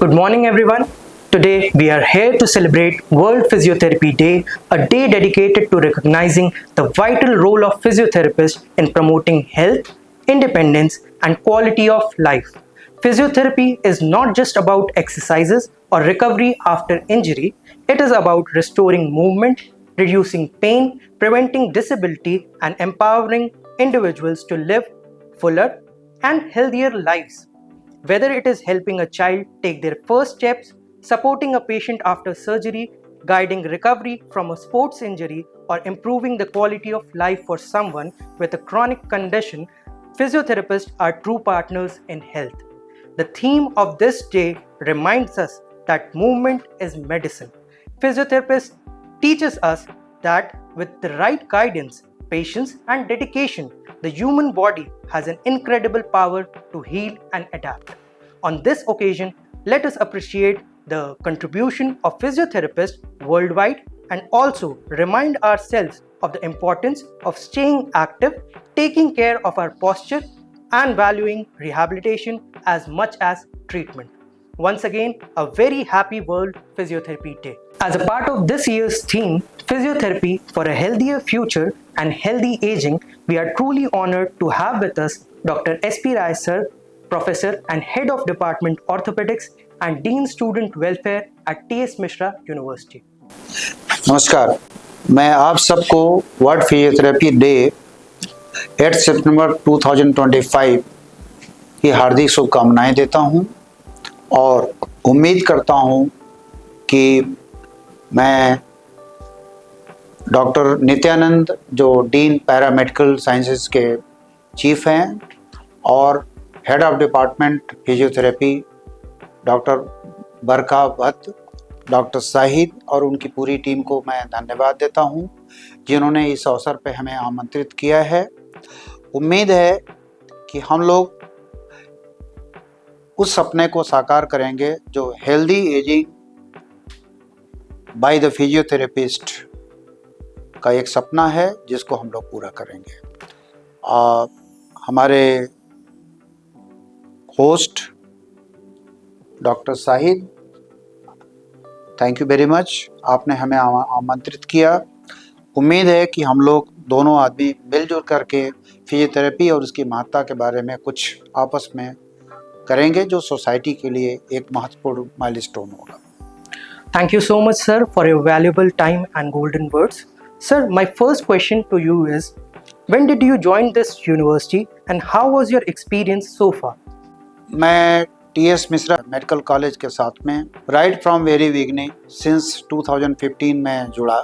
Good morning, everyone. Today, we are here to celebrate World Physiotherapy Day, a day dedicated to recognizing the vital role of physiotherapists in promoting health, independence, and quality of life. Physiotherapy is not just about exercises or recovery after injury, it is about restoring movement, reducing pain, preventing disability, and empowering individuals to live fuller and healthier lives. Whether it is helping a child take their first steps, supporting a patient after surgery, guiding recovery from a sports injury, or improving the quality of life for someone with a chronic condition, physiotherapists are true partners in health. The theme of this day reminds us that movement is medicine. Physiotherapists teaches us that with the right guidance, patience, and dedication, the human body has an incredible power to heal and adapt. On this occasion, let us appreciate the contribution of physiotherapists worldwide and also remind ourselves of the importance of staying active, taking care of our posture, and valuing rehabilitation as much as treatment. Once again, a very happy World Physiotherapy Day. As a part of this year's theme, Physiotherapy for a Healthier Future and Healthy Aging, we are truly honored to have with us Dr. S.P. Rai sir, Professor and Head of Department Orthopedics and Dean Student Welfare at T.S. Mishra University. नमस्कार, मैं आप सबको world physiotherapy day 8 सितंबर 2025 की हार्दिक शुभकामनाएं देता हूं और उम्मीद करता हूं कि मैं डॉक्टर नित्यानंद जो डीन पैरामेडिकल साइंसेज के चीफ हैं और head of department physiotherapy doctor बरका भट्ट, डॉक्टर शाहिद और उनकी पूरी टीम को मैं धन्यवाद देता हूं जिन्होंने इस अवसर पे हमें आमंत्रित किया है। उम्मीद है कि हम लोग उस सपने को साकार करेंगे जो healthy ageing by the physiotherapist का एक सपना है जिसको हम लोग पूरा करेंगे। हमारे host doctor Shahid, thank you very much, आपने हमें आमंत्रित किया। उम्मीद है कि हम लोग दोनों आदमी मिलजुल करके फिजियोथेरेपी और उसकी महत्ता के बारे में कुछ आपस में करेंगे जो सोसाइटी के लिए एक महत्वपूर्ण माइलस्टोन होगा। Thank you so much, sir, for your valuable time and golden words. Sir, my first question to you is, when did you join this university and how was your experience so far? मैं TS Mishra medical college के साथ में right from very beginning since 2015 में जुड़ा।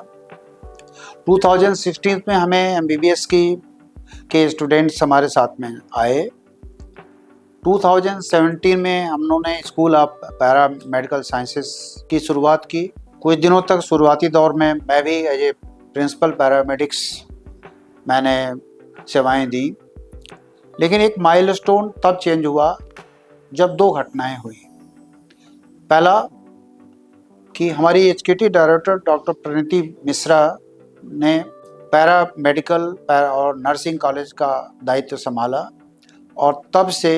2016 में हमें MBBS के students हमारे साथ में आए। 2017 में हम लोगों ने school of para medical sciences की शुरुआत की। कुछ दिनों तक शुरुआती दौर में मैं भी एज ए प्रिंसिपल पैरामेडिक्स मैंने सेवाएं दी, लेकिन एक माइलस्टोन तब चेंज हुआ जब दो घटनाएं हुई। पहला कि हमारी एचकेटी डायरेक्टर डॉक्टर प्रणीति मिश्रा ने पैरा मेडिकल और नर्सिंग कॉलेज का दायित्व संभाला और तब से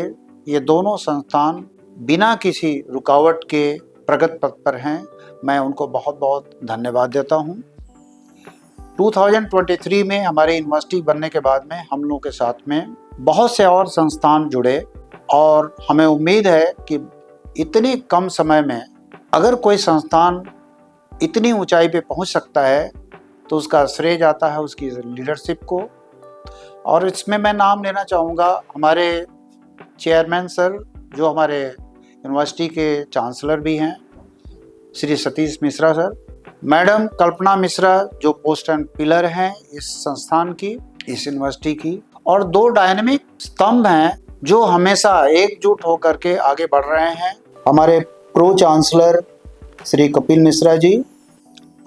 ये दोनों संस्थान बिना किसी रुकावट के प्रगति पथ पर हैं। मैं उनको बहुत बहुत धन्यवाद देता हूँ। 2023 में हमारी यूनिवर्सिटी बनने के बाद में हम लोगों के साथ में बहुत से और संस्थान जुड़े और हमें उम्मीद है कि इतने कम समय में अगर कोई संस्थान इतनी ऊंचाई पे पहुंच सकता है तो उसका श्रेय जाता है उसकी लीडरशिप को। और इसमें मैं नाम लेना चाहूँगा हमारे चेयरमैन सर जो हमारे यूनिवर्सिटी के चांसलर भी हैं, श्री सतीश मिश्रा सर, मैडम कल्पना मिश्रा जो पोस्ट एंड पिलर हैं इस संस्थान की, इस यूनिवर्सिटी की, और दो डायनेमिक स्तंभ हैं जो हमेशा एकजुट होकर के आगे बढ़ रहे हैं, हमारे प्रो चांसलर श्री कपिल मिश्रा जी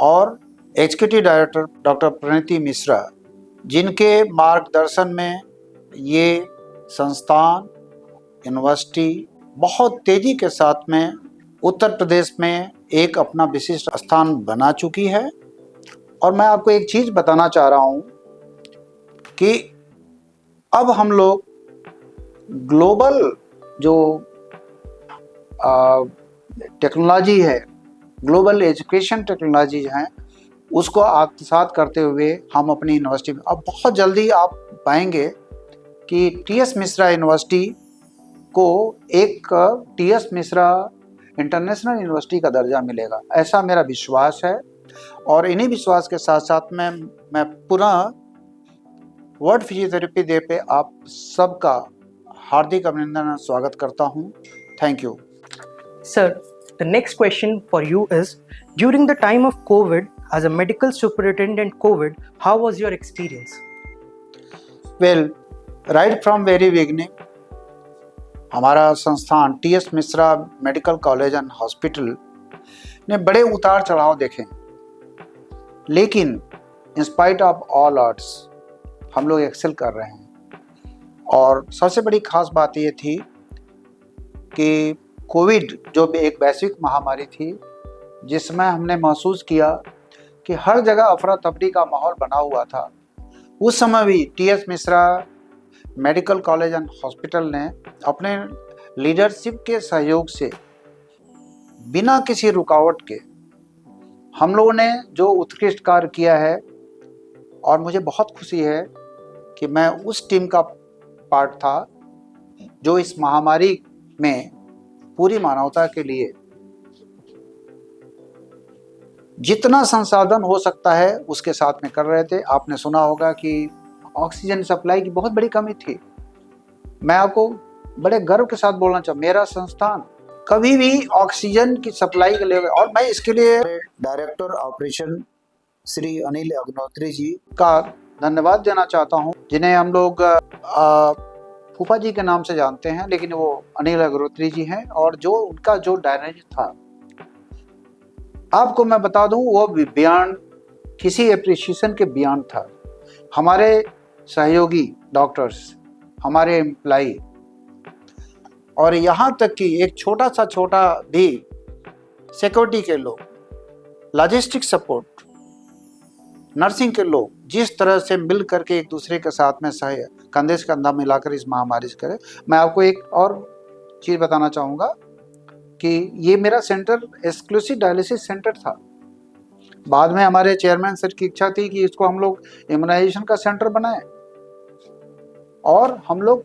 और executive director doctor Praniti Mishra, जिनके मार्गदर्शन में ये संस्थान यूनिवर्सिटी बहुत तेजी के साथ में उत्तर प्रदेश में एक अपना विशिष्ट स्थान बना चुकी है। और मैं आपको एक चीज़ बताना चाह रहा हूँ कि अब हम लोग ग्लोबल जो टेक्नोलॉजी है, ग्लोबल एजुकेशन टेक्नोलॉजी हैं, उसको आत्मसात करते हुए हम अपनी यूनिवर्सिटी में अब बहुत जल्दी आप पाएंगे कि टी.एस. मिश्रा यूनिवर्सिटी को एक टी.एस. मिश्रा इंटरनेशनल यूनिवर्सिटी का दर्जा मिलेगा, ऐसा मेरा विश्वास है। और इन्हीं विश्वास के साथ साथ मैं पुनः वर्ल्ड फिजियोथेरेपी डे पे आप सबका हार्दिक अभिनंदन और स्वागत करता हूँ। Thank you. Sir, the next question for you is, during the time of COVID, as a medical superintendent COVID, how was your experience? Well, right from very beginning हमारा संस्थान T.S.. Mishra medical college and hospital ने बड़े उतार चढ़ाव देखे, लेकिन in spite of all odds हम लोग एक्सेल कर रहे हैं। और सबसे बड़ी खास बात ये थी कि कोविड जो एक वैश्विक महामारी थी, जिसमें हमने महसूस किया कि हर जगह अफरा तफरी का माहौल बना हुआ था, उस समय भी T.S.. Mishra medical college and hospital ने अपने लीडरशिप के सहयोग से बिना किसी रुकावट के हम लोगों ने जो उत्कृष्ट कार्य किया है, और मुझे बहुत खुशी है कि मैं उस टीम का पार्ट था जो इस महामारी में पूरी मानवता के लिए जितना संसाधन हो सकता है उसके साथ में कर रहे थे। आपने सुना होगा कि ऑक्सीजन सप्लाई की बहुत बड़ी कमी थी। मैं आपको बड़े गर्व के साथ बोलना चाहूँ, मेरा संस्थान कभी भी ऑक्सीजन की सप्लाई के लिए, और मैं इसके लिए डायरेक्टर ऑपरेशन श्री अनिल अग्नोत्री जी का धन्यवाद देना चाहता हूं, जिन्हें हम लोग फूफा जी के नाम से जानते हैं, लेकिन वो अनिल अग्नोत्री जी हैं। और जो उनका जो डायनेमिक था, आपको मैं बता दूं, वो बियॉन्ड किसी एप्रिसिएशन के बियॉन्ड था। हमारे सहयोगी डॉक्टर्स, हमारे एम्प्लाई, और यहाँ तक कि एक छोटा भी सिक्योरिटी के लोग, लॉजिस्टिक सपोर्ट, नर्सिंग के लोग जिस तरह से मिल करके एक दूसरे के साथ में कंधे से कंधा मिलाकर इस महामारी से करें। मैं आपको एक और चीज़ बताना चाहूँगा कि ये मेरा सेंटर एक्सक्लूसिव डायलिसिस सेंटर था। बाद में हमारे चेयरमैन सर की इच्छा थी कि इसको हम लोग इम्यूनाइजेशन का सेंटर बनाएं, और हम लोग,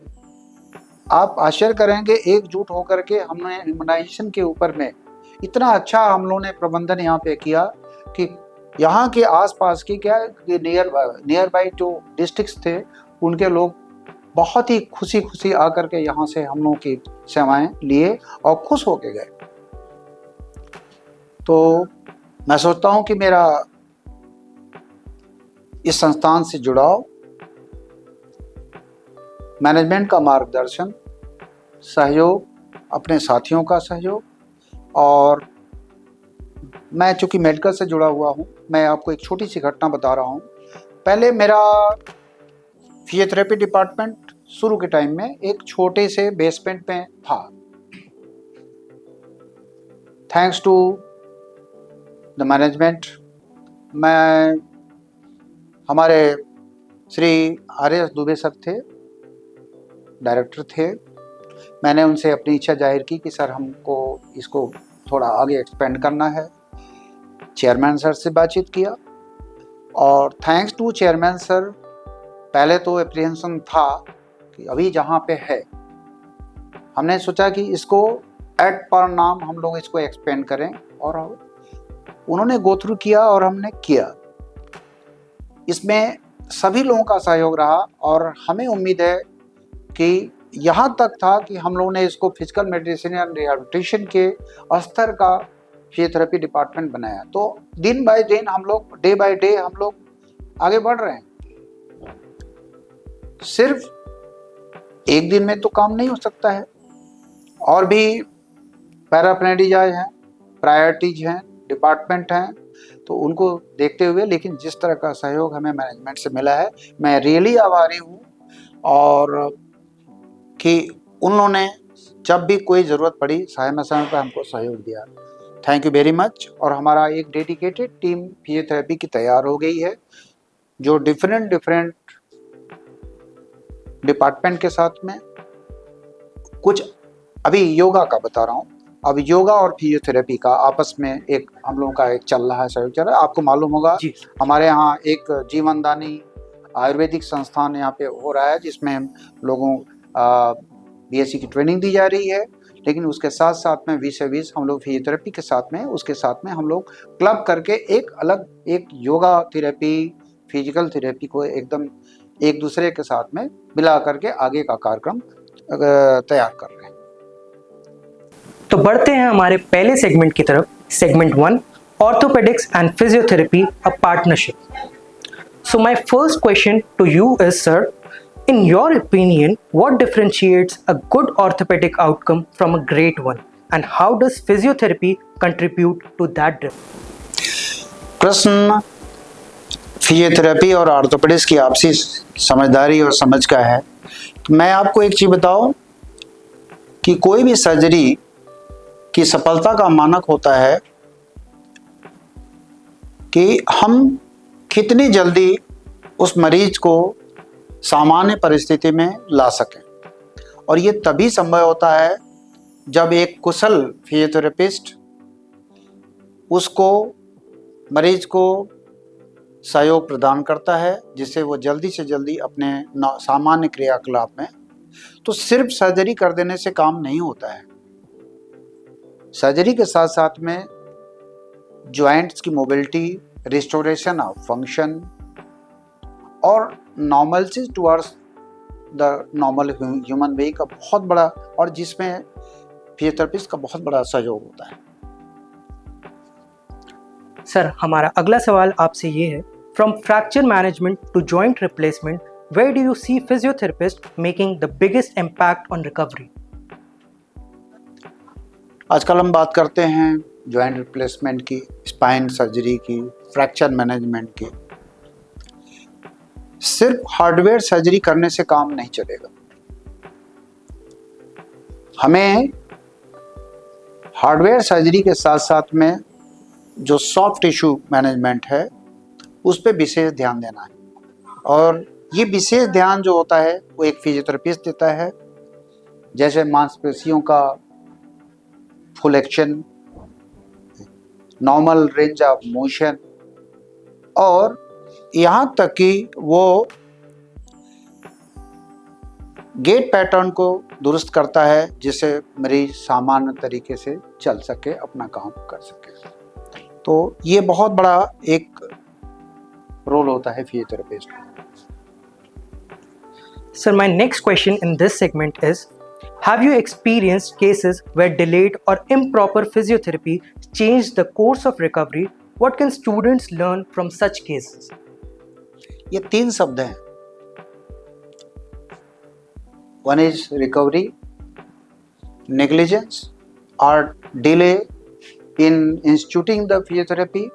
आप आश्चर्य करेंगे, एकजुट होकर के हमने इम्यूनाइजेशन के ऊपर में इतना अच्छा हम लोगों ने प्रबंधन यहाँ पे किया कि यहाँ के आसपास की क्या नियर बाई जो डिस्ट्रिक्ट्स थे, उनके लोग बहुत ही खुशी आकर के यहाँ से हम लोगों की सेवाएं लिए और खुश होके गए। तो मैं सोचता हूँ कि मेरा इस संस्थान से जुड़ाव, मैनेजमेंट का मार्गदर्शन, सहयोग, अपने साथियों का सहयोग, और मैं चूंकि मेडिकल से जुड़ा हुआ हूँ, मैं आपको एक छोटी सी घटना बता रहा हूँ। पहले मेरा फिजियोथेरेपी डिपार्टमेंट शुरू के टाइम में एक छोटे से बेसमेंट में था। थैंक्स टू द मैनेजमेंट, मैं, हमारे श्री आर.एस. दुबे सर थे, डायरेक्टर थे। मैंने उनसे अपनी इच्छा जाहिर की कि सर हमको इसको थोड़ा आगे एक्सपेंड करना है। चेयरमैन सर से बातचीत किया, और थैंक्स टू चेयरमैन सर, पहले तो एप्रीहेंशन था कि अभी जहाँ पे है, हमने सोचा कि इसको एट पर नाम हम लोग इसको एक्सपेंड करें, और उन्होंने गो थ्रू किया और हमने किया। इसमें सभी लोगों का सहयोग रहा, और हमें उम्मीद है कि यहाँ तक था कि हम लोगों ने इसको फिजिकल मेडिसिन या रिहैबिलिटेशन के स्तर का फिजियोथेरेपी डिपार्टमेंट बनाया। तो दिन बाय दिन हम लोग, डे बाय डे हम लोग आगे बढ़ रहे हैं। सिर्फ एक दिन में तो काम नहीं हो सकता है, और भी पैराप्लेडिजाज हैं, प्रायोरिटीज हैं, डिपार्टमेंट हैं, तो उनको देखते हुए, लेकिन जिस तरह का सहयोग हमें मैनेजमेंट से मिला है, मैं रियली आभारी हूँ। और कि उन लोगों ने जब भी कोई ज़रूरत पड़ी, समय पर हमको सहयोग दिया। Thank you very much. और हमारा एक डेडिकेटेड टीम फिजियोथेरेपी की तैयार हो गई है, जो डिफरेंट डिपार्टमेंट के साथ में, कुछ अभी योगा का बता रहा हूँ, अब योगा और फिजियोथेरेपी का आपस में एक हम लोगों का एक चल रहा है, सहयोग चल रहा है। आपको मालूम होगा जी हमारे यहाँ एक जीवनदानी आयुर्वेदिक संस्थान यहाँ पे हो रहा है, जिसमें लोगों बीएससी की ट्रेनिंग दी जा रही है। लेकिन उसके साथ साथ में 20 हम लोग फिजियोथेरेपी के साथ में, उसके साथ में हम लोग क्लब करके एक अलग एक योगा थेरेपी, फिजिकल थेरेपी को एकदम एक दूसरे के साथ में मिला करके आगे का कार्यक्रम तैयार कर रहे हैं। तो बढ़ते हैं हमारे पहले सेगमेंट की तरफ, segment 1, orthopaedics and physiotherapy a partnership. So my first question to you is, sir, in your opinion, what differentiates a good orthopedic outcome from a great one, and how does physiotherapy contribute to that difference? प्रश्न physiotherapy और orthopaedics की आपसी समझदारी और समझ का है। तो मैं आपको एक चीज़ बताऊं कि कोई भी सर्जरी की सफलता का मानक होता है कि हम कितनी जल्दी उस मरीज को सामान्य परिस्थिति में ला सकें, और ये तभी संभव होता है जब एक कुशल फिजियोथेरेपिस्ट उसको मरीज को सहयोग प्रदान करता है, जिससे वो जल्दी से जल्दी अपने सामान्य क्रियाकलाप में। तो सिर्फ सर्जरी कर देने से काम नहीं होता है। सर्जरी के साथ साथ में जॉइंट्स की मोबिलिटी, रिस्टोरेशन ऑफ फंक्शन और normalcy towards the normal human being का बहुत बड़ा, और जिसमें फिजियोथेरेपिस्ट का बहुत बड़ा सहयोग होता है। सर, हमारा अगला सवाल आपसे ये है, from fracture management to joint replacement, where do you see physiotherapist making the biggest impact on recovery? आजकल हम बात करते हैं जॉइंट रिप्लेसमेंट की, स्पाइन सर्जरी की, फ्रैक्चर मैनेजमेंट की। सिर्फ हार्डवेयर सर्जरी करने से काम नहीं चलेगा। हमें हार्डवेयर सर्जरी के साथ साथ में जो सॉफ्ट टिश्यू मैनेजमेंट है उस पर विशेष ध्यान देना है, और ये विशेष ध्यान जो होता है वो एक फिजियोथेरेपिस्ट देता है। जैसे मांसपेशियों का full action, normal range of motion, और यहाँ तक कि वो गेट पैटर्न को दुरुस्त करता है, जिससे मरीज सामान्य तरीके से चल सके, अपना काम कर सके। तो ये बहुत बड़ा एक रोल होता है फिजियोथेरेपिस्ट का। Sir, my next question in this segment is, have you experienced cases where delayed or improper physiotherapy changed the course of recovery? What can students learn from such cases? ये 3 शब्द हैं। One is recovery, negligence और delay in instituting the physiotherapy,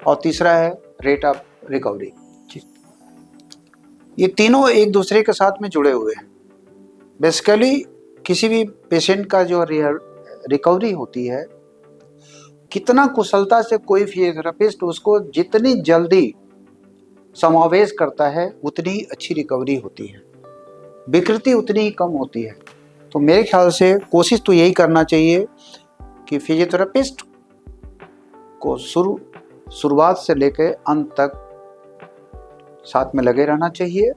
और तीसरा है rate of recovery. ये तीनों एक दूसरे के साथ में जुड़े हुए हैं। बेसिकली किसी भी पेशेंट का जो रिकवरी होती है, कितना कुशलता से कोई फिजियोथेरेपिस्ट उसको जितनी जल्दी समावेश करता है उतनी अच्छी रिकवरी होती है, विकृति उतनी ही कम होती है। तो मेरे ख्याल से कोशिश तो यही करना चाहिए कि फिजियोथेरेपिस्ट को शुरुआत से लेकर अंत तक साथ में लगे रहना चाहिए।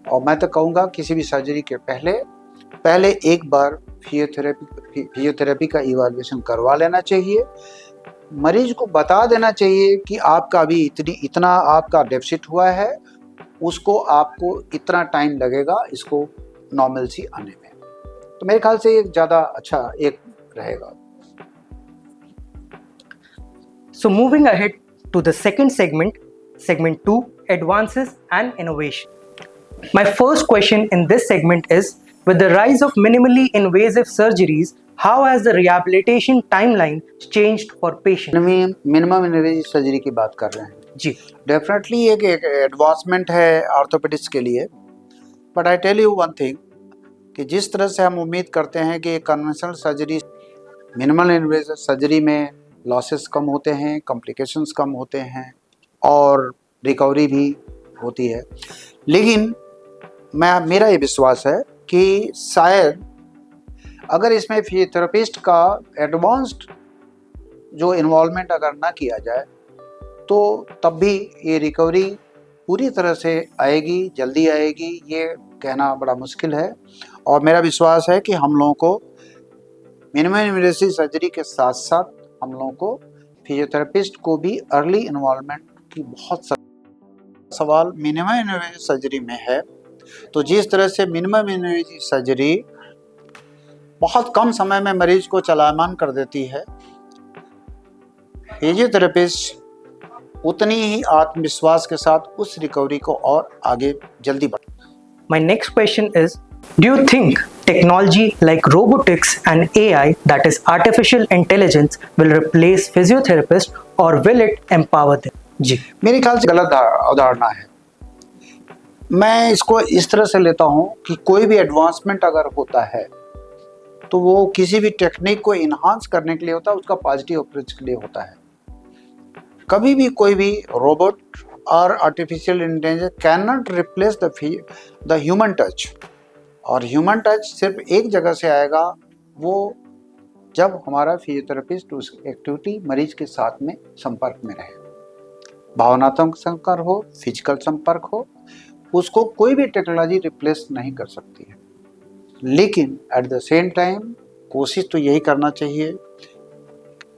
और मैं तो कहूँगा किसी भी सर्जरी के पहले एक बार फिजियोथेरेपी का इवैल्यूएशन करवा लेना चाहिए। मरीज को बता देना चाहिए कि आपका अभी इतना आपका डेफिसिट हुआ है, उसको आपको इतना टाइम लगेगा इसको नॉर्मलसी आने में। तो मेरे ख्याल से ये ज़्यादा अच्छा एक रहेगा। So moving ahead to the second segment, segment 2, advances and innovation. My first question in this segment is, with the rise of minimally invasive surgeries, how has the rehabilitation timeline changed for patients? Minimum invasive surgery की बात कर रहे हैं जी, definitely एक advancement है orthopaedics के लिए। But I tell you one thing कि जिस तरह से हम उम्मीद करते हैं कि conventional surgery, minimal invasive surgery में लॉसेस कम होते हैं, कॉम्प्लिकेशंस कम होते हैं और रिकवरी भी होती है, लेकिन मेरा ये विश्वास है कि शायद अगर इसमें फिजियोथेरेपिस्ट का एडवांस्ड जो इन्वॉल्वमेंट अगर ना किया जाए तो तब भी ये रिकवरी पूरी तरह से आएगी, जल्दी आएगी, ये कहना बड़ा मुश्किल है। और मेरा विश्वास है कि हम लोगों को मिनिमम इन्वेसिव सर्जरी के साथ साथ हम लोगों को फिजियोथेरेपिस्ट को भी अर्ली इन्वॉल्वमेंट की बहुत सवाल मिनिमम इन्वेसिव सर्जरी में है। तो जिस तरह से मिनिमम इन्वेसिव सर्जरी बहुत कम समय में मरीज को चलायमान कर देती है, फिजियोथेरेपिस्ट उतनी ही आत्मविश्वास के साथ उस रिकवरी को और आगे जल्दी बढ़। My next question is, do you think technology like robotics and AI, that is artificial intelligence, will replace physiotherapists or will it empower them? जी, मेरे ख्याल से गलत अवधारणा है। मैं इसको इस तरह से लेता हूँ कि कोई भी एडवांसमेंट अगर होता है तो वो किसी भी टेक्निक को इन्हांस करने के लिए होता है, उसका पॉजिटिव अप्रोच के लिए होता है। कभी भी कोई भी रोबोट और artificial intelligence can not replace the human touch. और ह्यूमन टच सिर्फ एक जगह से आएगा, वो जब हमारा फिजियोथेरेपिस्ट उस एक्टिविटी मरीज के साथ में संपर्क में रहे, भावनात्मक संपर्क हो, फिजिकल संपर्क हो, उसको कोई भी टेक्नोलॉजी रिप्लेस नहीं कर सकती है। लेकिन एट द सेम टाइम कोशिश तो यही करना चाहिए,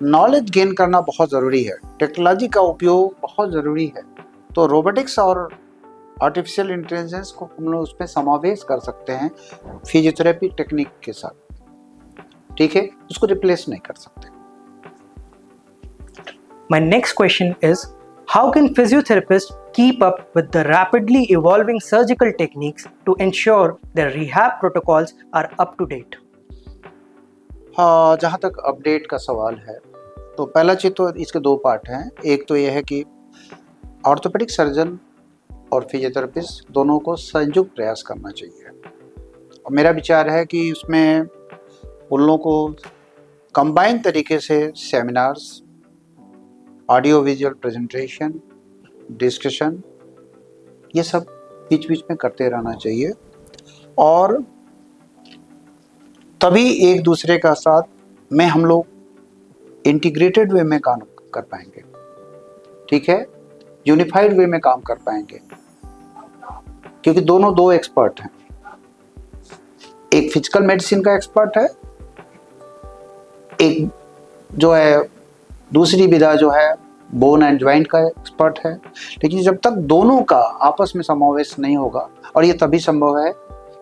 नॉलेज गेन करना बहुत ज़रूरी है, टेक्नोलॉजी का उपयोग बहुत ज़रूरी है। तो रोबोटिक्स और आर्टिफिशियल इंटेलिजेंस को हम लोग उसमें समावेश कर सकते हैं फिजियोथेरेपी टेक्निक के साथ, ठीक है, उसको रिप्लेस नहीं कर सकते। my next question is, how can physiotherapists keep up with the rapidly evolving surgical techniques to ensure their rehab protocols are up to date? हाँ, जहाँ तक अपडेट का सवाल है तो पहला चीज़ तो इसके दो पार्ट हैं। एक तो यह है कि ऑर्थोपेडिक सर्जन और फिजियोथेरेपिस्ट दोनों को संयुक्त प्रयास करना चाहिए। और मेरा विचार है कि उसमें उन लोगों को कंबाइन तरीके से seminars, audio visual presentation, discussion, ये सब बीच बीच में करते रहना चाहिए और तभी एक दूसरे का साथ में हम लोग इंटीग्रेटेड वे में काम कर पाएंगे, ठीक है, यूनिफाइड वे में काम कर पाएंगे, क्योंकि दोनों दो एक्सपर्ट हैं। एक फिजिकल मेडिसिन का एक्सपर्ट है, एक जो है दूसरी विधा जो है बोन एंड ज्वाइंट का एक्सपर्ट है। लेकिन जब तक दोनों का आपस में समावेश नहीं होगा, और ये तभी संभव है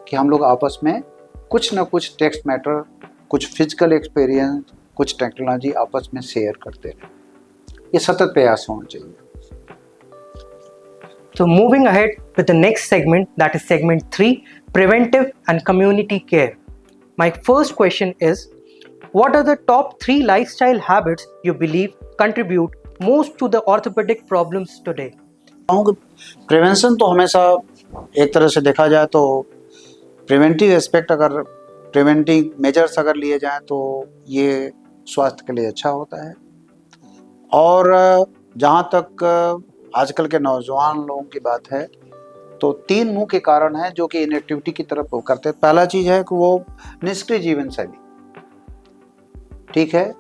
कि हम लोग आपस में कुछ ना कुछ टेक्स्ट मैटर, कुछ फिजिकल एक्सपीरियंस, कुछ टेक्नोलॉजी आपस में शेयर करते हैं। ये सतत प्रयास होना चाहिए। So moving ahead with the next segment, that is segment 3, preventive and community care. My first question is, what are the top 3 lifestyle habits you believe contribute most to the orthopedic problems today? Prevention तो हमेशा एक तरह से देखा जाए तो preventive aspect, अगर preventive measures अगर लिए जाएं तो ये स्वास्थ्य के लिए अच्छा होता है। और जहाँ तक आजकल के नौजवान लोगों की बात है तो 3 मुख्य कारण हैं जो कि इनएक्टिविटी की तरफ वो करते हैं। पहला चीज़ है कि वो निष्क्रिय जीवन शैली, ठीक है,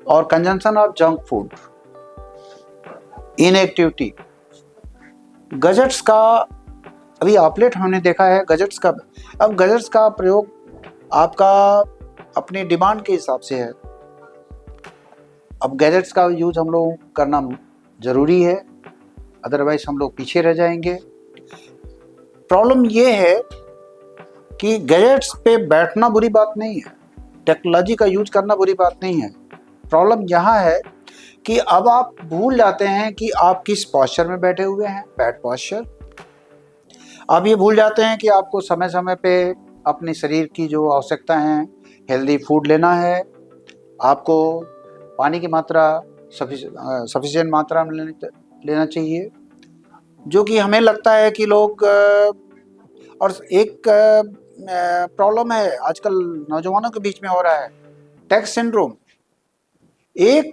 और consumption of junk food, inactivity, gadgets का अभी ऑपलेट हमने देखा है गैजेट्स का। अब गैजेट्स का प्रयोग आपका अपनी डिमांड के हिसाब से है। अब गैजेट्स का यूज हम लोग करना ज़रूरी है, अदरवाइज हम लोग पीछे रह जाएंगे। प्रॉब्लम ये है कि गैजेट्स पे बैठना बुरी बात नहीं है, टेक्नोलॉजी का यूज करना बुरी बात नहीं है। प्रॉब्लम यहाँ है कि अब आप भूल जाते हैं कि आप किस पॉस्चर में बैठे हुए हैं, बैड पॉस्चर। आप ये भूल जाते हैं कि आपको समय समय पे अपने शरीर की जो आवश्यकता है, हेल्दी फूड लेना है, आपको पानी की मात्रा सफिशिएंट मात्रा में लेना चाहिए, जो कि हमें लगता है कि लोग। और एक प्रॉब्लम है आजकल नौजवानों के बीच में हो रहा है, टैक्स सिंड्रोम। एक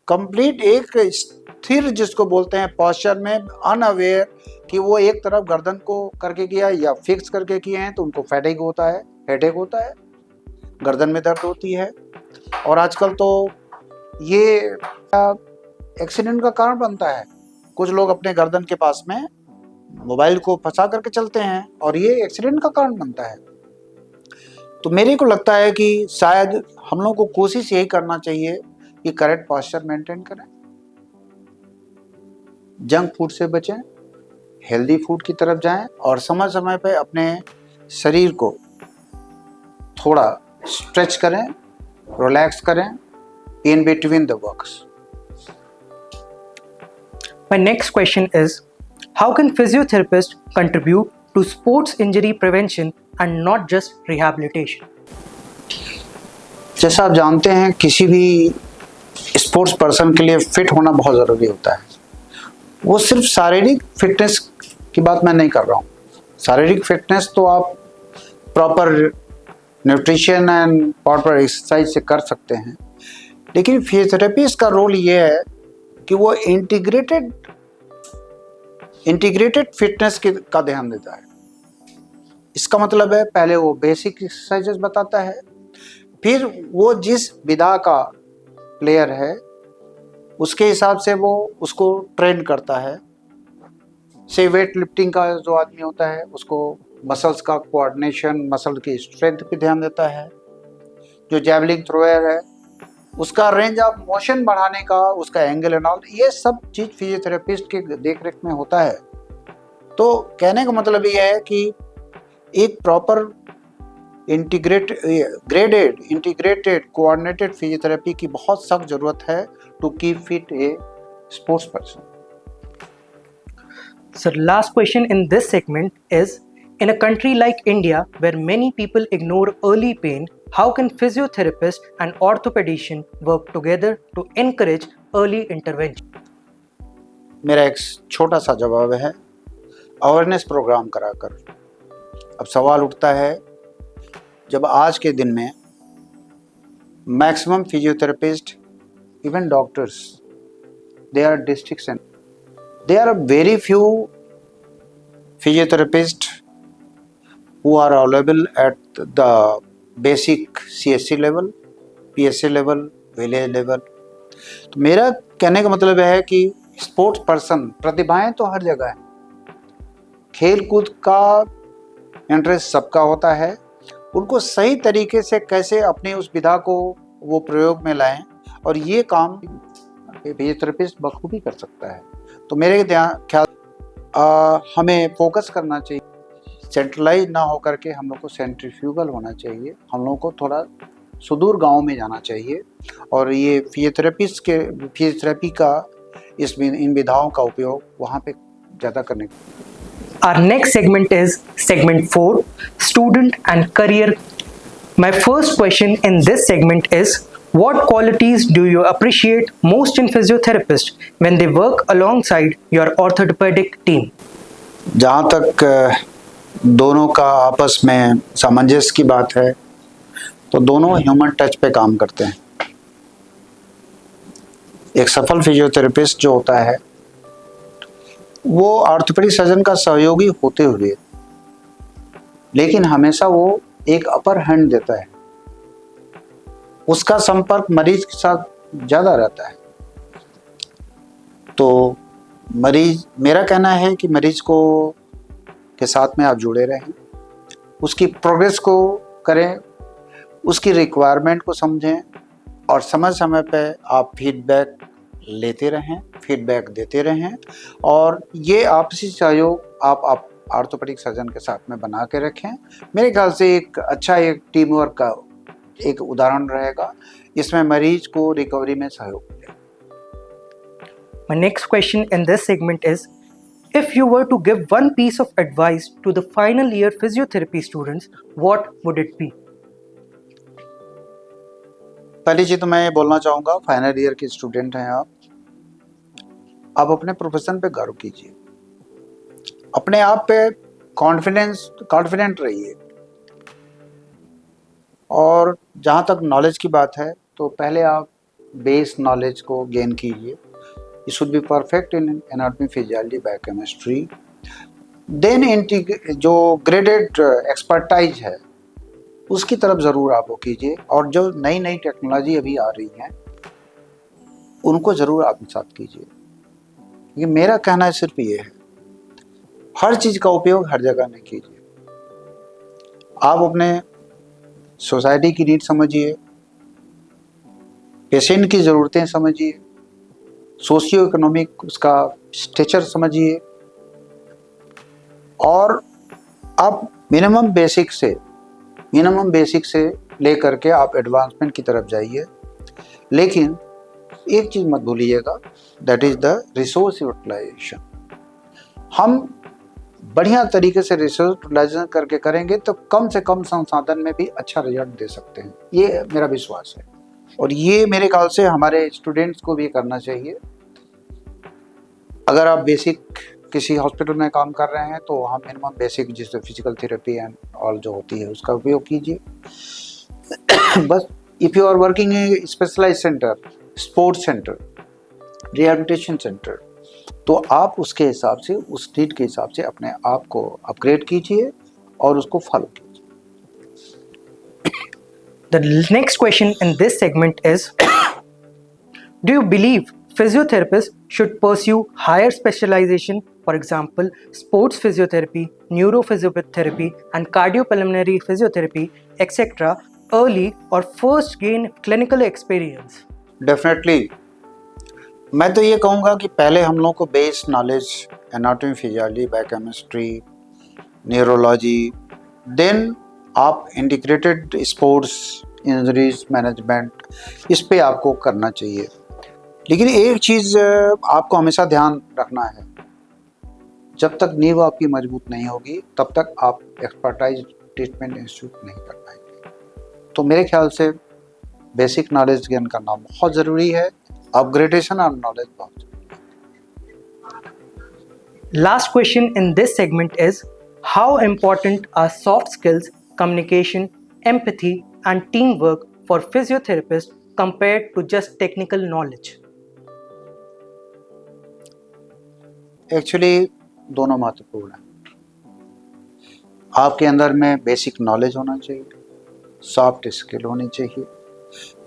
कंप्लीट एक स्थिर जिसको बोलते हैं पॉस्चर में, अनअवेयर कि वो एक तरफ गर्दन को करके किया या फिक्स करके किए हैं तो उनको फैटिग होता है, हेडेक होता है। गर्दन में दर्द होती है, और आजकल तो ये एक्सीडेंट का कारण बनता है। कुछ लोग अपने गर्दन के पास में मोबाइल को फंसा करके चलते हैं और ये एक्सीडेंट का कारण बनता है। तो मेरे को लगता है कि शायद हम लोग को कोशिश यही करना चाहिए कि करेक्ट पोस्चर मेंटेन करें, जंक फूड से बचें, हेल्दी फूड की तरफ जाएं और समय समय पे अपने शरीर को थोड़ा स्ट्रेच करें, रिलैक्स करें in between the works. My next question is, how can physiotherapists contribute to sports injury prevention and not just rehabilitation? जैसा आप जानते हैं, किसी भी स्पोर्ट्स पर्सन के लिए फिट होना बहुत ज़रूरी होता है। वो सिर्फ शारीरिक फिटनेस की बात मैं नहीं कर रहा हूँ। शारीरिक फिटनेस तो आप proper nutrition and proper exercise से कर सकते हैं, लेकिन फिजियोथेरेपिस्ट का रोल ये है कि वो इंटीग्रेटेड फिटनेस का ध्यान देता है। इसका मतलब है, पहले वो बेसिक एक्सरसाइजेस बताता है, फिर वो जिस विधा का प्लेयर है उसके हिसाब से वो उसको ट्रेन करता है। से वेट लिफ्टिंग का जो आदमी होता है उसको मसल्स का कोऑर्डिनेशन, मसल की स्ट्रेंथ पे ध्यान देता है। जो जैवलिन थ्रोअर है उसका रेंज ऑफ मोशन बढ़ाने का, उसका एंगल एंड ऑल, ये सब चीज़ फिजियोथेरेपिस्ट के देख रेख में होता है। तो कहने का मतलब ये है कि एक प्रॉपर इंटीग्रेटेड कोऑर्डिनेटेड फिजियोथेरेपी की बहुत सख्त ज़रूरत है to keep fit a sports person. So last question in this segment is, in a country like India where many people ignore early pain, how can physiotherapists and orthopedician work together to encourage early intervention? मेरा एक छोटा सा जवाब है, awareness programme कराकर। अब सवाल उठता है, जब आज के दिन में maximum physiotherapist, even doctors, they are district and there are very few physiotherapists who are available at the basic CSC level, PSC level, village level। तो मेरा कहने का मतलब है कि स्पोर्ट्स पर्सन, प्रतिभाएं तो हर जगह है, खेल कूद का इंटरेस्ट सबका होता है, उनको सही तरीके से कैसे अपनी उस विधा को वो प्रयोग में लाएं, और ये काम फिजियोथेरेपिस्ट बखूबी कर सकता है। तो मेरे ख्याल हमें फोकस करना चाहिए, सेंट्रलाइज ना होकर के हम लोग को सेंट्रीफ्यूगल होना चाहिए। हम लोग को थोड़ा सुदूर गांव में जाना चाहिए और ये फिजियोथेरेपी का इन विधाओं का उपयोग वहाँ पे ज़्यादा करने। Our next segment is segment 4, student and career. My first question in this segment is, what qualities do you appreciate most in physiotherapists when they work alongside your orthopedic team? जहाँ तक दोनों का आपस में सामंजस्य की बात है, तो दोनों ह्यूमन टच पे काम करते हैं। एक सफल फिजियोथेरेपिस्ट जो होता है वो ऑर्थोपेडिक सर्जन का सहयोगी होते हुए, लेकिन हमेशा वो एक अपर हैंड देता है, उसका संपर्क मरीज के साथ ज़्यादा रहता है। तो मेरा कहना है कि मरीज को के साथ में आप जुड़े रहें, उसकी प्रोग्रेस को करें, उसकी रिक्वायरमेंट को समझें और समय समय पे आप फीडबैक लेते रहें, फीडबैक देते रहें, और ये आपसी सहयोग आप ऑर्थोपेडिक सर्जन के साथ में बना के रखें। मेरे ख्याल से एक टीम वर्क का एक उदाहरण रहेगा, इसमें मरीज को रिकवरी में सहयोग मिलेगा। My next question in this segment is, if you were to give one piece of advice to the final year physiotherapy students, what would it be? पहली चीज तो मैं ये बोलना चाहूँगा, फाइनल ईयर के स्टूडेंट हैं आप अपने प्रोफेशन पे गर्व कीजिए, अपने आप पे कॉन्फिडेंट रहिए, और जहाँ तक नॉलेज की बात है तो पहले आप बेस नॉलेज को गेन कीजिए। You should be perfect in anatomy, physiology, biochemistry. Then जो ग्रेडेड एक्सपर्टाइज है उसकी तरफ ज़रूर आप वो कीजिए। और जो नई नई टेक्नोलॉजी अभी आ रही हैं उनको ज़रूर आत्मसात कीजिए। ये मेरा कहना सिर्फ ये है, हर चीज़ का उपयोग हर जगह नहीं कीजिए। आप अपने सोसाइटी की नीड समझिए, पेशेंट की ज़रूरतें समझिए, सोशियो इकोनॉमिक उसका स्ट्रक्चर समझिए, और आप मिनिमम बेसिक से लेकर के आप एडवांसमेंट की तरफ जाइए। लेकिन एक चीज़ मत भूलिएगा, that is the resource utilisation. हम बढ़िया तरीके से रिसोर्स यूटिलाइजेशन करके करेंगे तो कम से कम संसाधन में भी अच्छा रिजल्ट दे सकते हैं, ये मेरा विश्वास है। और ये मेरे ख्याल से हमारे स्टूडेंट्स को भी करना चाहिए। अगर आप बेसिक किसी हॉस्पिटल में काम कर रहे हैं तो वहाँ मिनिमम बेसिक जैसे फिजिकल थेरेपी एंड ऑल जो होती है उसका उपयोग कीजिए। बस if you are working in specialised centre, sports centre, rehabilitation centre, तो आप उसके हिसाब से, उस नीड के हिसाब से अपने आप को अपग्रेड कीजिए और उसको फॉलो कीजिए। The next question in this segment is, do you believe physiotherapists should pursue higher specialization, for example, sports physiotherapy, neurophysiotherapy, and cardiopulmonary physiotherapy, etc., early or first gain clinical experience? Definitely मैं तो ये कहूँगा कि पहले हम लोग को base knowledge, anatomy, physiology, biochemistry, neurology, then आप इंटीग्रेटेड स्पोर्ट्स इंजरीज मैनेजमेंट, इस पे आपको करना चाहिए। लेकिन एक चीज़ आपको हमेशा ध्यान रखना है, जब तक नींव आपकी मजबूत नहीं होगी तब तक आप एक्सपर्टाइज ट्रीटमेंट इंस्टीट्यूट नहीं कर पाएंगे। तो मेरे ख्याल से बेसिक नॉलेज गेन करना बहुत ज़रूरी है, अपग्रेडेशन ऑफ नॉलेज बहुत ज़रूरी है। Last question in this segment is, how important are soft skills, communication, empathy, and teamwork for physiotherapists compared to just technical knowledge? Actually दोनों महत्वपूर्ण हैं। आपके अंदर में बेसिक नॉलेज होना चाहिए, सॉफ्ट स्किल होनी चाहिए।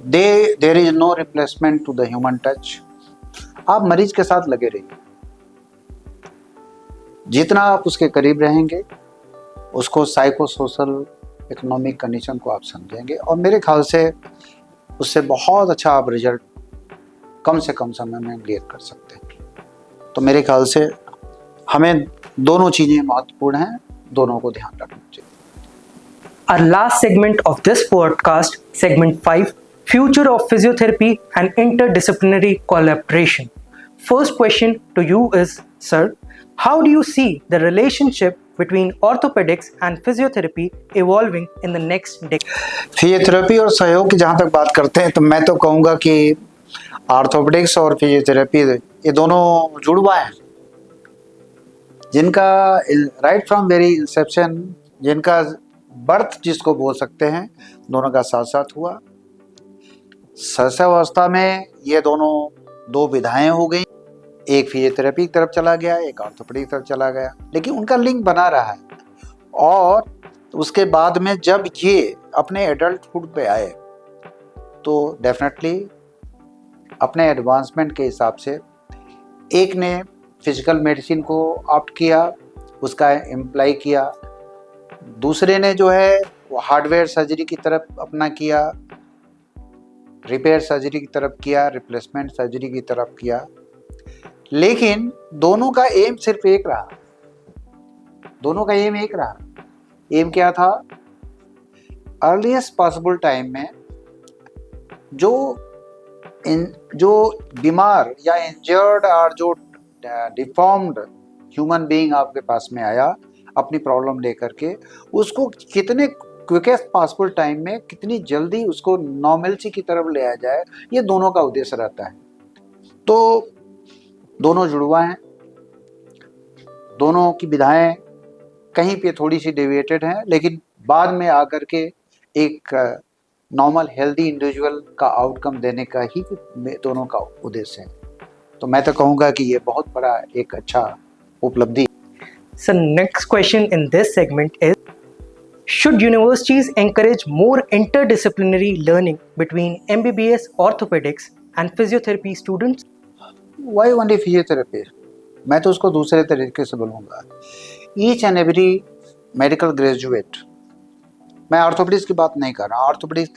There is no replacement to the human touch. आप मरीज के साथ लगे रहिए, जितना आप उसके करीब रहेंगे उसको साइको सोशल इकोनॉमिक कंडीशन को आप समझेंगे, और मेरे ख्याल से उससे बहुत अच्छा आप रिजल्ट कम से कम समय में गेन कर सकते हैं। तो मेरे ख्याल से हमें दोनों चीज़ें महत्वपूर्ण हैं, दोनों को ध्यान रखना चाहिए। Our last segment of this podcast, segment 5, Future of Physiotherapy and Interdisciplinary Collaboration. First question to you is, sir, how do you see the relationship between orthopedics and physiotherapy evolving in the next decade? Physiotherapy और सहयोग की जहाँ तक बात करते हैं तो मैं तो कहूँगा कि ऑर्थोपेडिक्स और फिजियोथेरेपी ये दोनों जुड़वा हैं, जिनका राइट फ्रॉम वेरी इंसेप्शन, जिनका बर्थ जिसको बोल सकते हैं, दोनों का साथ साथ हुआ। सहसावस्था में ये दोनों दो विधाएं हो गई, एक फिजियोथेरेपी की तरफ चला गया, एक ऑर्थोपेडिक की तरफ चला गया, लेकिन उनका लिंक बना रहा है। और उसके बाद में जब ये अपने एडल्टहुड पे आए तो डेफिनेटली अपने एडवांसमेंट के हिसाब से एक ने फिजिकल मेडिसिन को ऑप्ट किया, उसका एम्प्लाई किया, दूसरे ने जो है वो हार्डवेयर सर्जरी की तरफ अपना किया, रिपेयर सर्जरी की तरफ किया, रिप्लेसमेंट सर्जरी की तरफ किया। लेकिन दोनों का एम सिर्फ एक रहा, दोनों का एम एक रहा। एम क्या था? अर्लीस्ट पॉसिबल टाइम में जो बीमार या इंजर्ड और जो डिफॉर्म्ड ह्यूमन बीइंग आपके पास में आया अपनी प्रॉब्लम लेकर के, उसको कितने क्विकेस्ट पॉसिबल टाइम में कितनी जल्दी उसको नॉर्मलसी की तरफ ले आया जाए, ये दोनों का उद्देश्य रहता है। तो दोनों जुड़वा हैं, दोनों की विधाएं कहीं पे थोड़ी सी डेविएटेड हैं, लेकिन बाद में आकर के एक नॉर्मल हेल्दी इंडिविजुअल का आउटकम देने का ही दोनों का उद्देश्य है। तो मैं तो कहूँगा कि ये बहुत बड़ा एक अच्छा उपलब्धि। So next question in this segment is, Should universities encourage more interdisciplinary learning between MBBS orthopedics and physiotherapy students? Why only physiotherapy? मैं तो उसको दूसरे तरीके से बोलूँगा, each and every medical graduate, मैं ऑर्थोपेडिक्स की बात नहीं कर रहा, ऑर्थोपेडिक्स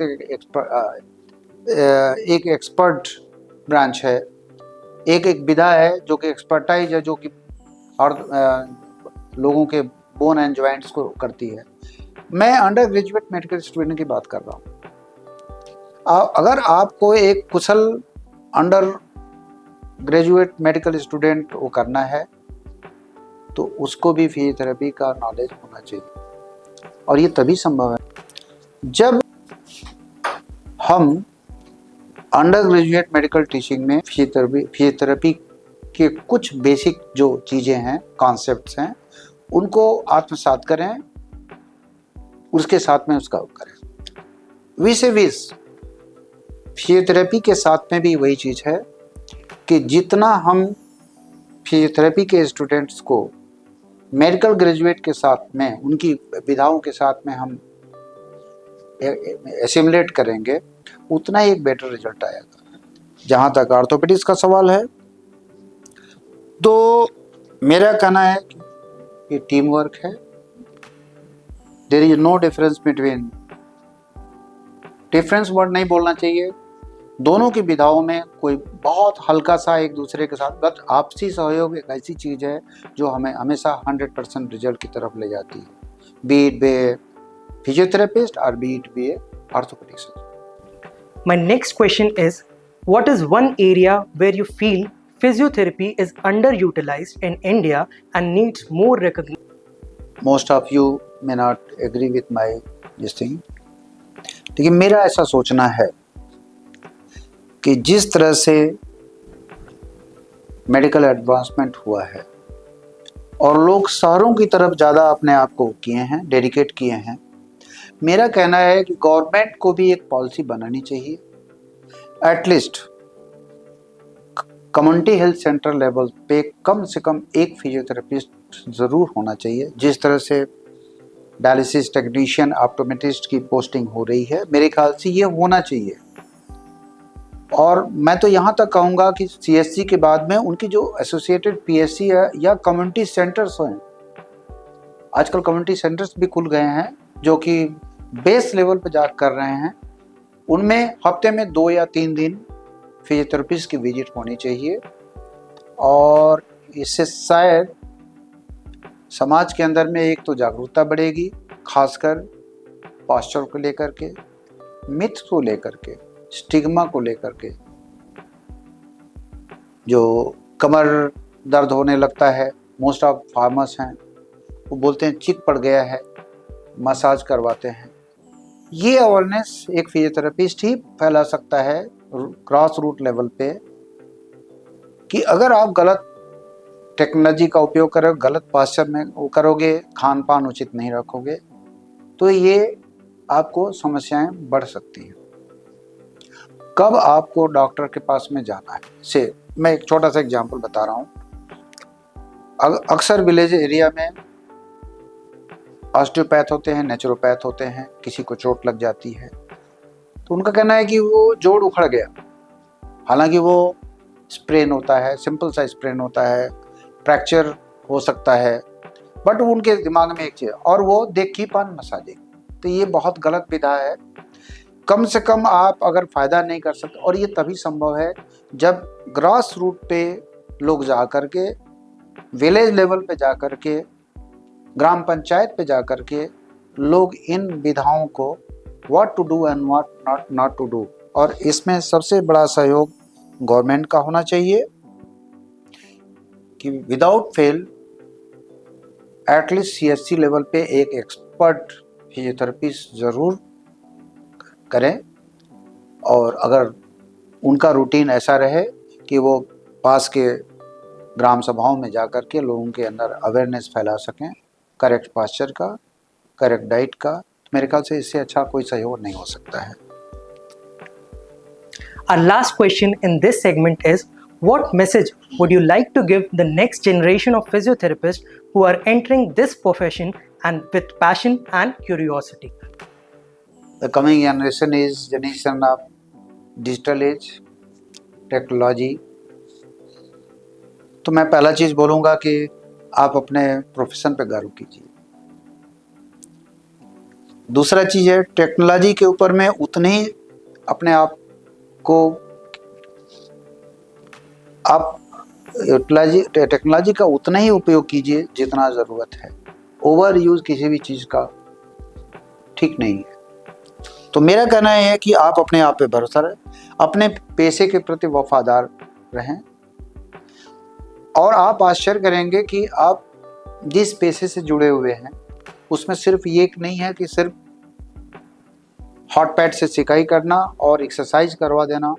एक एक्सपर्ट ब्रांच है, एक विधा है जो कि एक्सपर्टाइज है, जो कि और लोगों के बोन एंड जॉइंट्स को करती है। मैं अंडर ग्रेजुएट मेडिकल स्टूडेंट की बात कर रहा हूँ। अगर आपको एक कुशल अंडर ग्रेजुएट मेडिकल स्टूडेंट वो करना है तो उसको भी फिजियोथेरेपी का नॉलेज होना चाहिए, और ये तभी संभव है जब हम अंडर ग्रेजुएट मेडिकल टीचिंग में फिजियोथेरेपी के कुछ बेसिक जो चीज़ें हैं, कॉन्सेप्ट्स हैं, उनको आत्मसात करें, उसके साथ में उसका करें। विस फिजियोथेरेपी के साथ में भी वही चीज़ है कि जितना हम फिजियोथेरेपी के स्टूडेंट्स को मेडिकल ग्रेजुएट के साथ में, उनकी विधाओं के साथ में हम एसिमुलेट करेंगे, उतना ही एक बेटर रिजल्ट आएगा। जहाँ तक ऑर्थोपेडिक्स का सवाल है तो मेरा कहना है कि टीम वर्क है। There is no difference between, difference word नहीं बोलना चाहिए, दोनों की विधाओं में कोई बहुत हल्का सा एक दूसरे के साथ, बट आपसी सहयोग एक ऐसी चीज़ है जो हमें हमेशा 100% रिजल्ट की तरफ ले जाती है, बी इट बी फिजियोथेरेपिस्ट और B it be orthopaedics. My next question is, what is one area where you feel physiotherapy is underutilized in India and needs more recognition? Most of you may not agree with my this thing, लेकिन मेरा ऐसा सोचना है कि जिस तरह से medical advancement हुआ है और लोग शहरों की तरफ ज़्यादा अपने आप को किए हैं, डेडिकेट किए हैं, मेरा कहना है कि गवर्नमेंट को भी एक पॉलिसी बनानी चाहिए, at least community health centre level पे कम से कम एक फिजियोथेरेपिस्ट ज़रूर होना चाहिए। जिस तरह से डायलिसिस टेक्नीशियन, ऑप्टोमेट्रिस्ट की पोस्टिंग हो रही है, मेरे ख्याल से ये होना चाहिए। और मैं तो यहाँ तक कहूँगा कि सीएससी के बाद में उनकी जो एसोसिएटेड पीएससी है या कम्युनिटी सेंटर्स हैं, आजकल कम्युनिटी सेंटर्स भी खुल गए हैं जो कि बेस लेवल पर जा कर रहे हैं, उनमें हफ्ते में 2 या 3 दिन फिजियोथेरेपिस्ट की विजिट होनी चाहिए। और इससे शायद समाज के अंदर में एक तो जागरूकता बढ़ेगी, खासकर पास्चर को लेकर के, मिथ को लेकर के, स्टिग्मा को लेकर के। जो कमर दर्द होने लगता है, मोस्ट ऑफ फार्मर्स हैं वो बोलते हैं चिक पड़ गया है, मसाज करवाते हैं। ये अवेयरनेस एक फिजियोथेरेपिस्ट ही फैला सकता है क्रॉस रूट लेवल पे, कि अगर आप गलत टेक्नोलॉजी का उपयोग करोगे, गलत पास्चर में वो करोगे, खान पान उचित नहीं रखोगे, तो ये आपको समस्याएं बढ़ सकती हैं। कब आपको डॉक्टर के पास में जाना है, से मैं एक छोटा सा एग्जांपल बता रहा हूँ। अक्सर विलेज एरिया में ऑस्टियोपैथ होते हैं, नेचुरोपैथ होते हैं, किसी को चोट लग जाती है तो उनका कहना है कि वो जोड़ उखड़ गया, हालांकि वो स्प्रेन होता है, सिंपल सा स्प्रेन होता है, फ्रैक्चर हो सकता है, बट उनके दिमाग में एक चीज़, और वो देखी पान मसाजिंग, तो ये बहुत गलत विधा है। कम से कम आप अगर फ़ायदा नहीं कर सकते, और ये तभी संभव है जब ग्रास रूट पे लोग जा कर के, विलेज लेवल पे जा कर के, ग्राम पंचायत पे जा कर के लोग इन विधाओं को what to do and what not to do, और इसमें सबसे बड़ा सहयोग गवर्नमेंट का होना चाहिए कि without fail at least CSC level पे एक एक्सपर्ट फिजियोथेरेपिस्ट ज़रूर करें। और अगर उनका रूटीन ऐसा रहे कि वो पास के ग्राम सभाओं में जा कर के लोगों के अंदर अवेयरनेस फैला सकें करेक्ट पास्चर का, करेक्ट डाइट का, तो मेरे ख्याल से इससे अच्छा कोई सहयोग नहीं हो सकता है। Our last question in this segment is, what message would you like to give the next generation of physiotherapists who are entering this profession and with passion and curiosity? The coming generation is generation of digital age, technology. तो मैं पहला चीज़ बोलूँगा कि आप अपने profession पे गर्व कीजिए। दूसरा चीज़ है, टेक्नोलॉजी के ऊपर में उतने ही अपने आप को आप टेक्नोलॉजी का उतना ही उपयोग कीजिए जितना ज़रूरत है। ओवर यूज़ किसी भी चीज़ का ठीक नहीं है। तो मेरा कहना है कि आप अपने आप पे भरोसा रखें, अपने पेशे के प्रति वफादार रहें, और आप आश्चर्य करेंगे कि आप जिस पेशे से जुड़े हुए हैं उसमें सिर्फ ये नहीं है कि सिर्फ हॉट पैड से सिकाई करना और एक्सरसाइज करवा देना,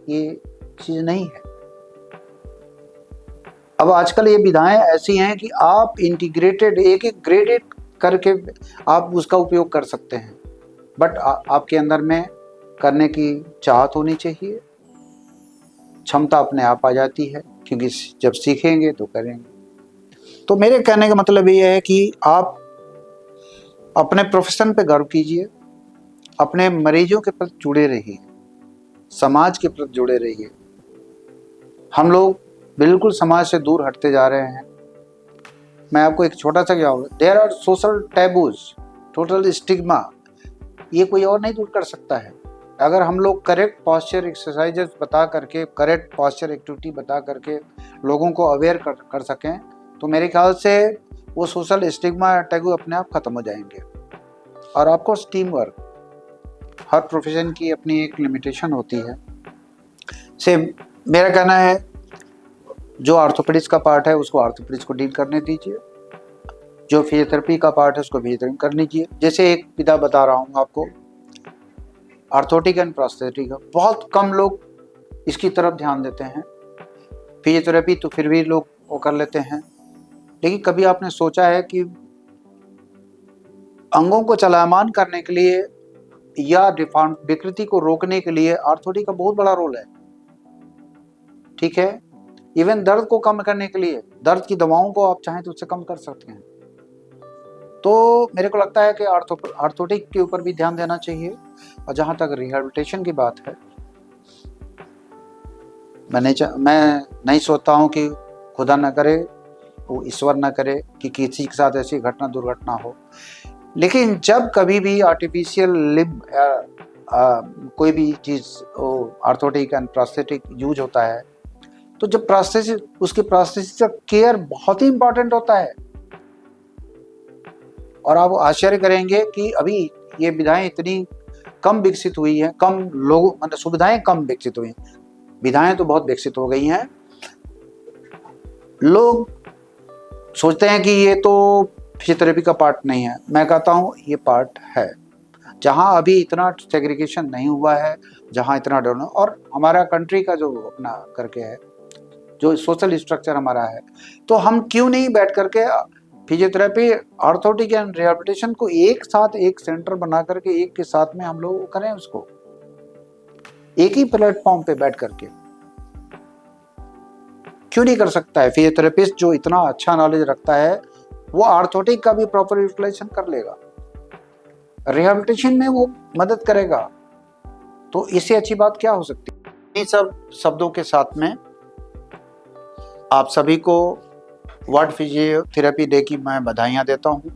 ये चीज़ नहीं है। अब आजकल ये विधाएं ऐसी हैं कि आप इंटीग्रेटेड एक एक ग्रेडेड करके आप उसका उपयोग कर सकते हैं, बट आपके अंदर में करने की चाहत होनी चाहिए। क्षमता अपने आप आ जाती है, क्योंकि जब सीखेंगे तो करेंगे। तो मेरे कहने का मतलब ये है कि आप अपने प्रोफेशन पे गर्व कीजिए, अपने मरीजों के प्रति जुड़े रहिए, समाज के प्रति जुड़े रहिए। हम लोग बिल्कुल समाज से दूर हटते जा रहे हैं। मैं आपको एक छोटा सा क्या होगा, there are social taboos, total stigma, ये कोई और नहीं दूर कर सकता है। अगर हम लोग करेक्ट पॉस्चर एक्सरसाइजेस बता करके, करेक्ट पॉस्चर एक्टिविटी बता करके लोगों को अवेयर कर सकें, तो मेरे ख्याल से वो सोशल स्टिग्मा टैबू अपने आप खत्म हो जाएंगे। और आपको टीम वर्क, हर प्रोफेशन की अपनी एक लिमिटेशन होती है। से मेरा कहना है, जो ऑर्थोपेडिक्स का पार्ट है उसको ऑर्थोपेडिक्स को डील करने दीजिए, जो फिजियोथेरेपी का पार्ट है उसको फिजियोथेरेपी करने दीजिए। जैसे एक विधा बता रहा हूँ आपको, ऑर्थोटिक एंड प्रोस्थेटिक, बहुत कम लोग इसकी तरफ ध्यान देते हैं। फिजियोथेरेपी तो फिर भी लोग वो कर लेते हैं, लेकिन कभी आपने सोचा है कि अंगों को चलायमान करने के लिए या विकृति को रोकने के लिए ऑर्थोटिक का बहुत बड़ा रोल है। ठीक है, इवन दर्द को कम करने के लिए, दर्द की दवाओं को आप चाहें तो उससे कम कर सकते हैं। तो मेरे को लगता है कि ऑर्थोटिक के ऊपर भी ध्यान देना चाहिए। और जहाँ तक रिहेबिलिटेशन की बात है, मैं नहीं सोचता हूँ कि खुदा न करे, वो ईश्वर न करे कि किसी के साथ ऐसी घटना दुर्घटना हो, लेकिन जब कभी भी आर्टिफिशियल लिम्ब कोई भी चीज़ ऑर्थोटिक एंड प्रोस्थेटिक यूज होता है, तो जब प्रोस्थेसिस, उसके प्रोस्थेसिस का केयर बहुत ही इंपॉर्टेंट होता है। और आप आश्चर्य करेंगे कि अभी ये विधाएं इतनी कम विकसित हुई हैं, कम लोगों, मतलब सुविधाएं कम विकसित हुई हैं, विधाएं तो बहुत विकसित हो गई हैं। लोग सोचते हैं कि ये तो फिजियोथेरेपी का पार्ट नहीं है। मैं कहता हूँ ये पार्ट है। जहाँ अभी इतना सेग्रीगेशन नहीं हुआ है, जहाँ इतना डेवलप, और हमारा कंट्री का जो अपना करके है, जो सोशल स्ट्रक्चर हमारा है, तो हम क्यों नहीं बैठ करके फिजियोथेरेपी, ऑर्थोटिक एंड रिहेबिलिटेशन को एक साथ, एक सेंटर बना करके एक के साथ में हम लोग करें, उसको एक ही प्लेटफॉर्म पे बैठ करके। क्यों नहीं कर सकता है? फिजियोथेरेपिस्ट जो इतना अच्छा नॉलेज रखता है वो ऑर्थोटिक का भी प्रॉपर यूटिलाइजेशन कर लेगा, रिहेबिलिटेशन में वो मदद करेगा। तो इससे अच्छी बात क्या हो सकती है? इन सब शब्दों के साथ में आप सभी को वर्ल्ड फिजियोथेरेपी डे की मैं बधाइयाँ देता हूँ।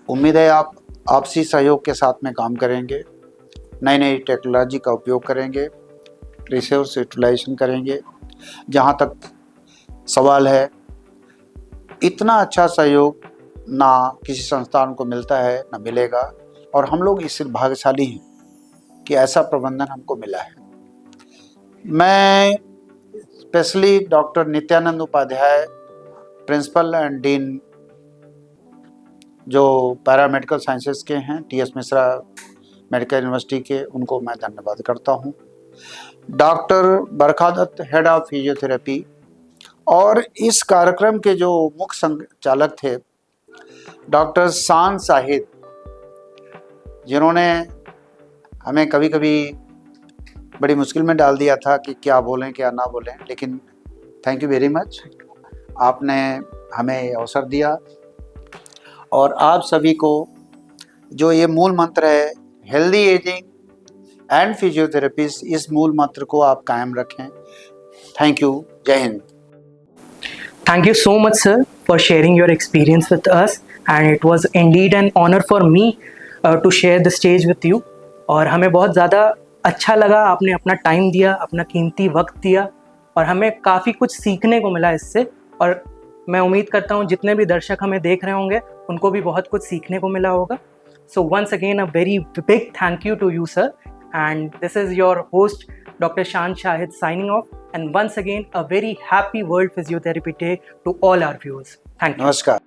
उम्मीद है आप आपसी सहयोग के साथ में काम करेंगे, नई नई टेक्नोलॉजी का उपयोग करेंगे, रिसोर्स यूटिलाइजेशन करेंगे। जहाँ तक सवाल है, इतना अच्छा सहयोग ना किसी संस्थान को मिलता है ना मिलेगा, और हम लोग इससे भाग्यशाली हैं कि ऐसा प्रबंधन हमको मिला है। मैं specially doctor Nityanand Upadhyay, principal and dean जो पैरामेडिकल साइंसेज के हैं, टीएस मिश्रा मेडिकल यूनिवर्सिटी के, उनको मैं धन्यवाद करता हूँ। Doctor Barkha Dutt, head of physiotherapy, और इस कार्यक्रम के जो मुख्य संचालक थे डॉक्टर शान साहिद, जिन्होंने हमें कभी कभी बड़ी मुश्किल में डाल दिया था कि क्या बोलें क्या ना बोलें, लेकिन थैंक यू वेरी मच, आपने हमें अवसर दिया। और आप सभी को जो ये मूल मंत्र है हेल्दी एजिंग एंड फिजियोथेरेपिस्ट, इस मूल मंत्र को आप कायम रखें। Thank you. जय Hind. Thank you so much, sir, for sharing your experience with us. And it was indeed an honor for me to share the stage with you. और हमें बहुत ज़्यादा अच्छा लगा, आपने अपना टाइम दिया, अपना कीमती वक्त दिया और हमें काफ़ी कुछ सीखने को मिला इससे। और मैं उम्मीद करता हूँ जितने भी दर्शक हमें देख रहे होंगे उनको भी बहुत कुछ सीखने को मिला होगा। So once again, a very big thank you to you, sir. And this is your host, Dr. Shan Shahid, signing off. And once again, a very happy World Physiotherapy Day to all our viewers. Thank you. नमस्कार।